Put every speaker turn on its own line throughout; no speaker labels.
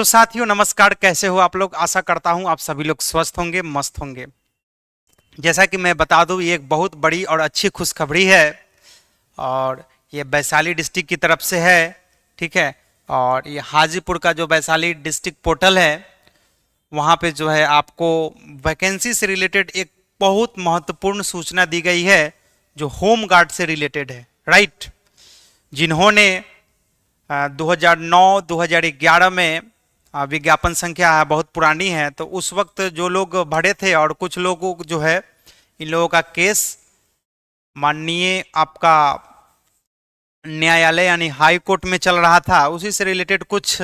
तो साथियों नमस्कार, कैसे हो आप लोग। आशा करता हूं आप सभी लोग स्वस्थ होंगे, मस्त होंगे। जैसा कि मैं बता दूं, ये एक बहुत बड़ी और अच्छी खुशखबरी है और ये वैशाली डिस्ट्रिक्ट की तरफ से है। ठीक है। और ये हाजीपुर का जो वैशाली डिस्ट्रिक्ट पोर्टल है, वहाँ पे जो है आपको वैकेंसी से रिलेटेड एक बहुत महत्वपूर्ण सूचना दी गई है जो होम गार्ड से रिलेटेड है। राइट। जिन्होंने 2009-2011 में विज्ञापन संख्या है बहुत पुरानी है, तो उस वक्त जो लोग भरे थे और कुछ लोगों जो है इन लोगों का केस माननीय आपका न्यायालय यानी हाई कोर्ट में चल रहा था, उसी से रिलेटेड कुछ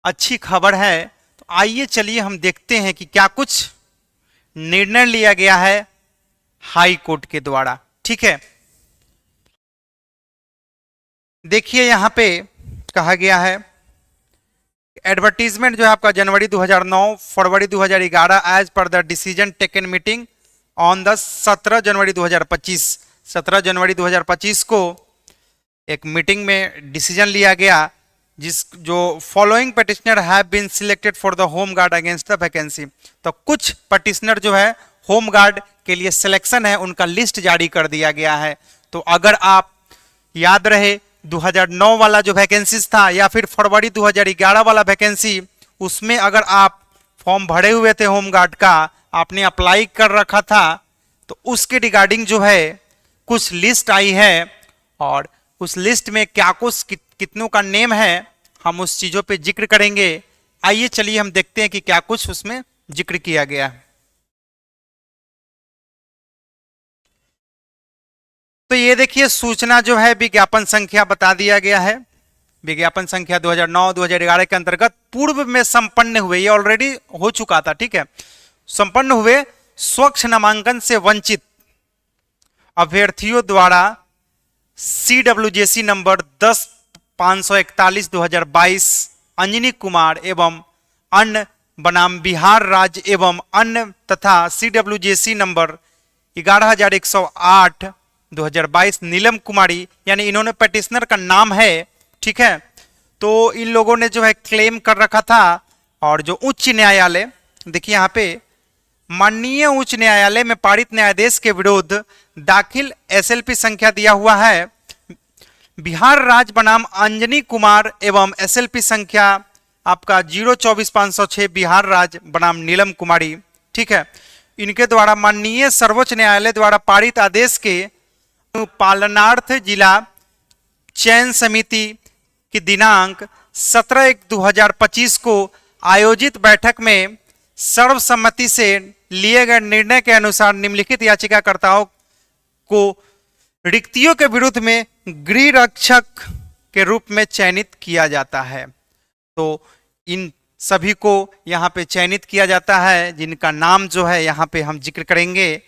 अच्छी खबर है। तो आइए चलिए हम देखते हैं कि क्या कुछ निर्णय लिया गया है हाई कोर्ट के द्वारा। ठीक है। देखिए यहां पे कहा गया है एडवर्टीजमेंट जो है आपका जनवरी 2009 फरवरी 2011 as per the decision taken meeting on the 17 जनवरी 2025। 17 जनवरी 2025 को एक मीटिंग में डिसीजन लिया गया जो following petitioner have been selected for the home guard against the vacancy. तो कुछ पटिशनर जो है होम गार्ड के लिए सिलेक्शन है, उनका लिस्ट जारी कर दिया गया है। तो अगर आप याद रहे 2009 वाला जो वैकेंसीज था या फिर फरवरी 2011 वाला वैकेंसी, उसमें अगर आप फॉर्म भरे हुए थे होम गार्ड का, आपने अप्लाई कर रखा था, तो उसके रिगार्डिंग जो है कुछ लिस्ट आई है और उस लिस्ट में क्या कुछ कितनों का नेम है, हम उस चीजों पे जिक्र करेंगे। आइए चलिए हम देखते हैं कि क्या कुछ उसमें जिक्र किया गया है। तो ये देखिए सूचना जो है विज्ञापन संख्या बता दिया गया है। विज्ञापन संख्या 2009-2011 के अंतर्गत पूर्व में संपन्न हुए, ये ऑलरेडी हो चुका था। ठीक है। संपन्न हुए स्वच्छ नामांकन से वंचित अभ्यर्थियों द्वारा CWJC नंबर 10-541-2022 अंजनी कुमार एवं अन्य बनाम बिहार राज्य एवं अन्य तथा CWJC नंबर 11108-2022 नीलम कुमारी, यानी इन्होंने पेटिशनर का नाम है। ठीक है। तो इन लोगों ने जो है क्लेम कर रखा था और जो उच्च न्यायालय, देखिए यहाँ पे माननीय उच्च न्यायालय में पारित न्यायाधीश के विरुद्ध दाखिल SLP संख्या दिया हुआ है बिहार राज्य बनाम अंजनी कुमार एवं SLP संख्या आपका 024-506 बिहार राज्य बनाम नीलम कुमारी। ठीक है। इनके द्वारा माननीय सर्वोच्च न्यायालय द्वारा पारित आदेश के पालनार्थ जिला चयन समिति की दिनांक 17/1/2025 को आयोजित बैठक में सर्वसम्मति से लिए गए निर्णय के अनुसार निम्नलिखित याचिकाकर्ताओं को रिक्तियों के विरुद्ध में गृह रक्षक के रूप में चयनित किया जाता है। तो इन सभी को यहाँ पे चयनित किया जाता है जिनका नाम जो है यहाँ पे हम जिक्र करेंगे।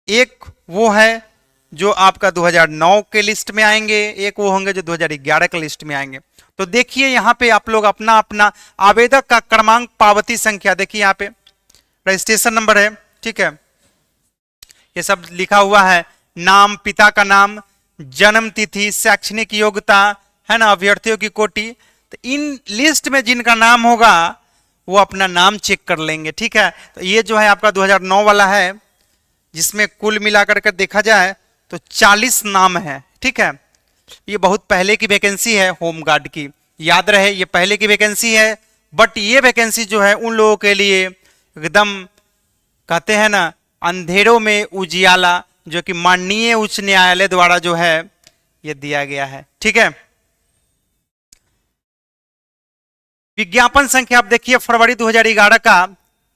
एक वो है जो आपका 2009 के लिस्ट में आएंगे, एक वो होंगे जो 2011 के लिस्ट में आएंगे। तो देखिए यहाँ पे आप लोग अपना अपना आवेदक का क्रमांक, पावती संख्या, देखिए यहाँ पे रजिस्ट्रेशन नंबर है। ठीक है। ये सब लिखा हुआ है, नाम, पिता का नाम, जन्म तिथि, शैक्षणिक योग्यता है ना, अभ्यर्थियों की कोटि। तो इन लिस्ट में जिनका नाम होगा वो अपना नाम चेक कर लेंगे। ठीक है। तो ये जो है आपका 2009 वाला है जिसमें कुल मिलाकर के देखा जाए तो 40 नाम है। ठीक है। ये बहुत पहले की वैकेंसी है होम गार्ड की, याद रहे ये पहले की वैकेंसी है। बट ये वैकेंसी जो है उन लोगों के लिए एकदम कहते हैं ना अंधेरों में उजियाला, जो कि माननीय उच्च न्यायालय द्वारा जो है ये दिया गया है। ठीक है। विज्ञापन संख्या आप देखिए फरवरी 2011 का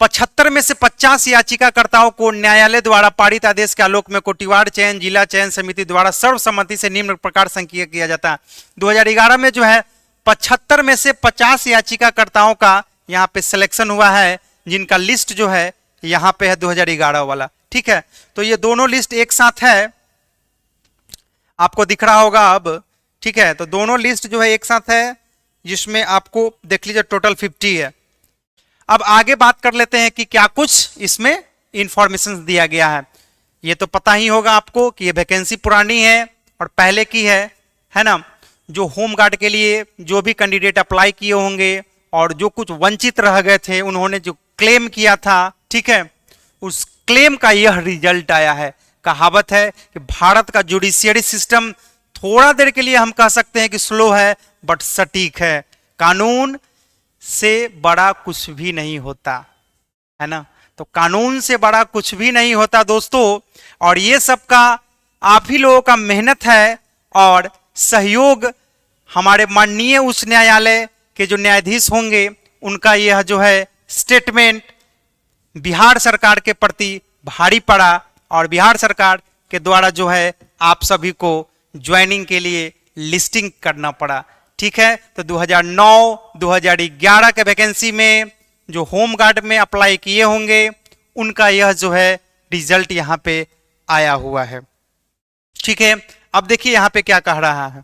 75 में से 50 याचिकाकर्ताओं को न्यायालय द्वारा पारित आदेश के आलोक में कोटिवार चयन जिला चयन समिति द्वारा सर्वसम्मति से निम्न प्रकार संकीर्ण किया जाता है। 2011 में जो है 75 में से 50 याचिकाकर्ताओं का यहाँ पे सिलेक्शन हुआ है, जिनका लिस्ट जो है यहाँ पे है 2011 वाला। ठीक है। तो ये दोनों लिस्ट एक साथ है, आपको दिख रहा होगा अब। ठीक है। तो दोनों लिस्ट जो है एक साथ है, जिसमें आपको देख लीजिए टोटल 50 है। अब आगे बात कर लेते हैं कि क्या कुछ इसमें इंफॉर्मेशन दिया गया है। ये तो पता ही होगा आपको कि ये वैकेंसी पुरानी है और पहले की है ना। जो होम गार्ड के लिए जो भी कैंडिडेट अप्लाई किए होंगे और जो कुछ वंचित रह गए थे उन्होंने जो क्लेम किया था, ठीक है, उस क्लेम का यह रिजल्ट आया है। कहावत है कि भारत का जुडिशियरी सिस्टम थोड़ा देर के लिए हम कह सकते हैं कि स्लो है, बट सटीक है। कानून से बड़ा कुछ भी नहीं होता, है ना। तो कानून से बड़ा कुछ भी नहीं होता दोस्तों, और ये सब का आप ही लोगों का मेहनत है और सहयोग हमारे माननीय उच्च न्यायालय के जो न्यायाधीश होंगे उनका यह जो है स्टेटमेंट बिहार सरकार के प्रति भारी पड़ा, और बिहार सरकार के द्वारा जो है आप सभी को ज्वाइनिंग के लिए लिस्टिंग करना पड़ा, ठीक है। तो 2009-2011 के वैकेंसी में जो होम गार्ड में अप्लाई किए होंगे उनका यह जो है रिजल्ट यहां पे आया हुआ है, ठीक है। अब देखिए यहां पे क्या कह रहा है,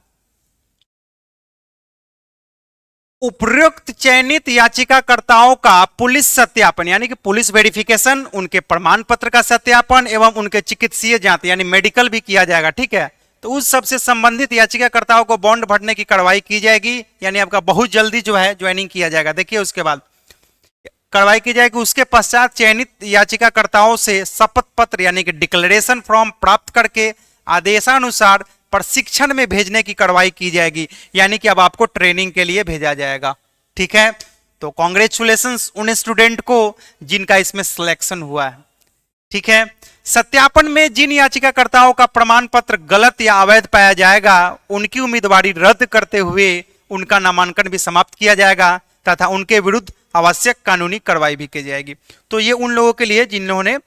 उपयुक्त चयनित याचिकाकर्ताओं का पुलिस सत्यापन यानी कि पुलिस वेरिफिकेशन, उनके प्रमाण पत्र का सत्यापन एवं उनके चिकित्सीय जांच यानी मेडिकल भी किया जाएगा, ठीक है। तो उस सबसे संबंधित याचिकाकर्ताओं को बॉन्ड भरने की कार्रवाई की जाएगी, यानी आपका बहुत जल्दी जो है ज्वाइनिंग किया जाएगा। देखिए उसके बाद कार्रवाई की जाएगी। उसके पश्चात चयनित याचिकाकर्ताओं से शपथ पत्र यानी कि डिक्लेरेशन फॉर्म प्राप्त करके आदेशानुसार प्रशिक्षण में भेजने की कार्रवाई की जाएगी, यानी कि अब आपको ट्रेनिंग के लिए भेजा जाएगा, ठीक है। तो कांग्रेचुलेशंस उन स्टूडेंट को जिनका इसमें सिलेक्शन हुआ है, ठीक है। सत्यापन में जिन याचिकाकर्ताओं का प्रमाण पत्र गलत या अवैध पाया जाएगा उनकी उम्मीदवारी रद्द करते हुए उनका नामांकन भी समाप्त किया जाएगा तथा उनके विरुद्ध आवश्यक कानूनी कार्रवाई भी की जाएगी। तो ये उन लोगों के लिए जिन्होंने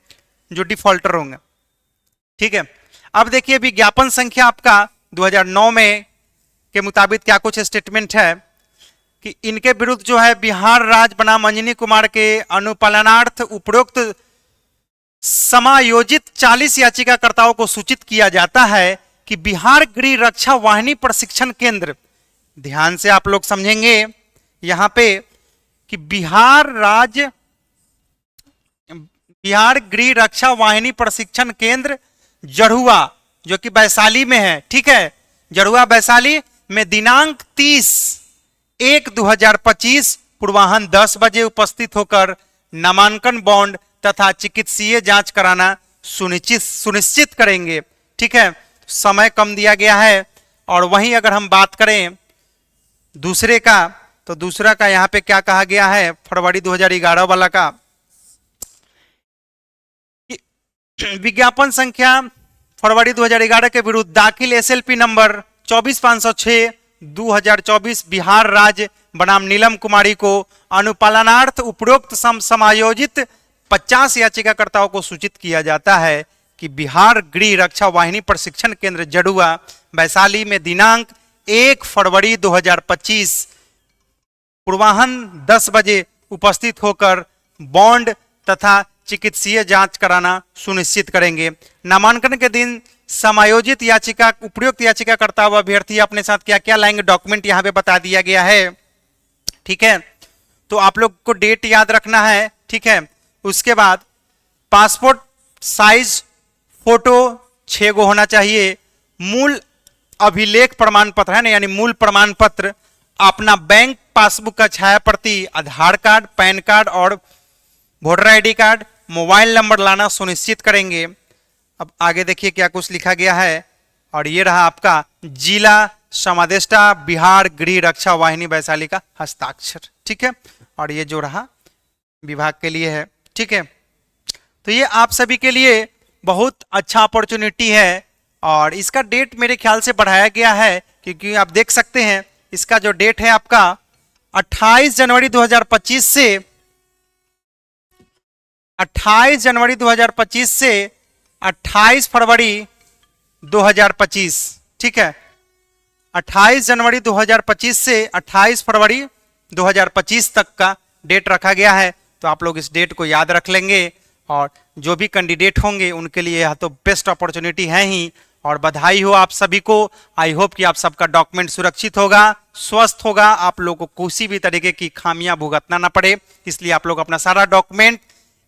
जो डिफॉल्टर होंगे, ठीक है। अब देखिए विज्ञापन संख्या आपका 2009 में के मुताबिक क्या कुछ स्टेटमेंट है कि इनके विरुद्ध जो है बिहार राज्य बनाम अंजनी कुमार के अनुपालनार्थ उपरोक्त समायोजित 40 याचिकाकर्ताओं को सूचित किया जाता है कि बिहार गृह रक्षा वाहिनी प्रशिक्षण केंद्र, ध्यान से आप लोग समझेंगे यहां पे कि बिहार गृह रक्षा वाहिनी प्रशिक्षण केंद्र जड़ुआ जो कि वैशाली में है, ठीक है। जड़ुआ वैशाली में दिनांक 30/1/2025 पूर्वाह्न 10 बजे उपस्थित होकर नामांकन बॉन्ड तथा चिकित्सीय जांच कराना सुनिश्चित करेंगे, ठीक है। समय कम दिया गया है। और वहीं अगर हम बात करें दूसरे का, तो दूसरा का यहां पे क्या कहा गया है फरवरी 2011 वाला का, विज्ञापन संख्या फरवरी 2011 के विरुद्ध दाखिल SLP नंबर 24,506/2024 बिहार राज्य बनाम नीलम कुमारी को अनुपालनार्थ उपरोक्त समायोजित 50 याचिकाकर्ताओं को सूचित किया जाता है कि बिहार गृह रक्षा वाहिनी प्रशिक्षण केंद्र जड़ुआ वैशाली में दिनांक 1 फरवरी 2025 पूर्वाह्न 10 बजे उपस्थित होकर बॉन्ड तथा चिकित्सीय जांच कराना सुनिश्चित करेंगे। नामांकन के दिन समायोजित याचिका उपयुक्त याचिकाकर्ता व अभ्यर्थी अपने साथ क्या क्या लाएंगे डॉक्यूमेंट यहां पे बता दिया गया है, ठीक है। तो आप लोग को डेट याद रखना है, ठीक है। उसके बाद पासपोर्ट साइज फोटो 6 गो होना चाहिए, मूल अभिलेख प्रमाण पत्र है ना यानी मूल प्रमाण पत्र, अपना बैंक पासबुक का छाया प्रति, आधार कार्ड, पैन कार्ड और voter ID card, mobile number लाना सुनिश्चित करेंगे। अब आगे देखिए क्या कुछ लिखा गया है, और ये रहा आपका जिला समादेष्टा बिहार गृह रक्षा वाहिनी वैशाली का हस्ताक्षर, ठीक है। और ये जो रहा विभाग के लिए है, ठीक है। तो ये आप सभी के लिए बहुत अच्छा अपॉर्चुनिटी है, और इसका डेट मेरे ख्याल से बढ़ाया गया है क्योंकि आप देख सकते हैं इसका जो डेट है आपका 28 जनवरी 2025 से 28 फरवरी 2025, ठीक है। 28 जनवरी 2025 से 28 फरवरी 2025 तक का डेट रखा गया है। तो आप लोग इस डेट को याद रख लेंगे, और जो भी कैंडिडेट होंगे उनके लिए यह तो बेस्ट अपॉर्चुनिटी है ही। और बधाई हो आप सभी को। आई होप कि आप सबका डॉक्यूमेंट सुरक्षित होगा, स्वस्थ होगा, आप लोगों को किसी भी तरीके की खामियां भुगतना ना पड़े, इसलिए आप लोग अपना सारा डॉक्यूमेंट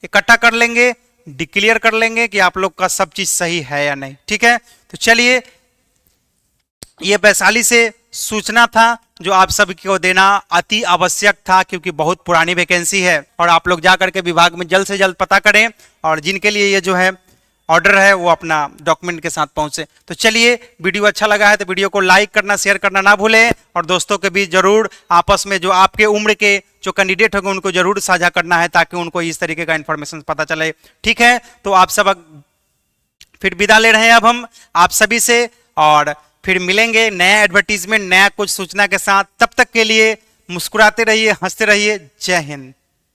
इकट्ठा कर लेंगे, डिक्लेयर कर लेंगे कि आप लोग का सब चीज सही है या नहीं, ठीक है। तो चलिए ये वैशाली से सूचना था जो आप सभी को देना अति आवश्यक था, क्योंकि बहुत पुरानी वैकेंसी है और आप लोग जा करके विभाग में जल्द से जल्द पता करें और जिनके लिए ये जो है ऑर्डर है वो अपना डॉक्यूमेंट के साथ पहुंचे। तो चलिए, वीडियो अच्छा लगा है तो वीडियो को लाइक करना, शेयर करना ना भूलें और दोस्तों के बीच जरूर आपस में जो आपके उम्र के जो कैंडिडेट होंगे उनको जरूर साझा करना है ताकि उनको इस तरीके का इंफॉर्मेशन पता चले। ठीक है, तो आप सब फिर विदा ले रहे हैं अब हम आप सभी से, और फिर मिलेंगे नया एडवर्टीजमेंट, नया कुछ सूचना के साथ। तब तक के लिए मुस्कुराते रहिए, हंसते रहिए। जय हिंद।